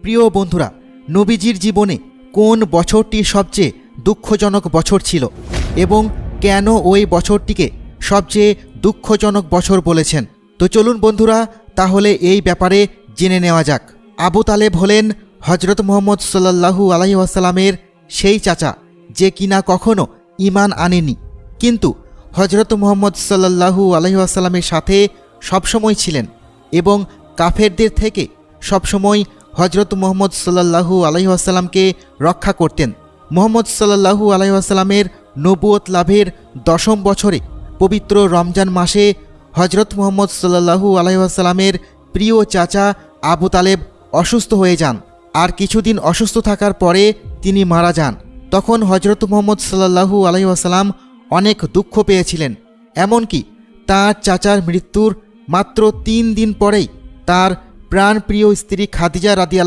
প্রিয় বন্ধুরা, নবীজির জীবনে কোন বছরটি সবচেয়ে দুঃখজনক বছর ছিল এবং কেন ওই বছরটিকে সবচেয়ে দুঃখজনক বছর বলেছেন? তো চলুন বন্ধুরা, তাহলে এই ব্যাপারে জেনে নেওয়া যাক। আবু তালেব হলেন হজরত মুহাম্মদ সাল্লাল্লাহু আলাইহি ওয়াসাল্লামের সেই চাচা যে কিনা কখনো ঈমান আনেনি, কিন্তু হজরত মুহাম্মদ সাল্লাল্লাহু আলাইহি ওয়াসাল্লামের সাথে সবসময় ছিলেন এবং কাফেরদের থেকে সবসময় হজরত মুহাম্মদ সাল্লাল্লাহু আলাইহি ওয়াসাল্লামকে রক্ষা করতেন। মুহাম্মদ সাল্লাল্লাহু আলাইহি ওয়াসাল্লামের নবুয়ত লাভের 10ম বছরে পবিত্র রমজান মাসে হজরত মুহাম্মদ সাল্লাল্লাহু আলাইহি ওয়াসাল্লামের প্রিয় চাচা আবু তালেব অসুস্থ হয়ে যান। আর কিছুদিন অসুস্থ থাকার পরে তিনি মারা যান। তখন হজরত মুহাম্মদ সাল্লাল্লাহু আলাইহি ওয়াসাল্লাম অনেক দুঃখ পেয়েছিলেন। এমনকি তাঁর চাচার মৃত্যুর মাত্র 3 দিন পরেই তার প্রাণপ্রিয় স্ত্রী খাদিজা রাদিয়াল্লাহু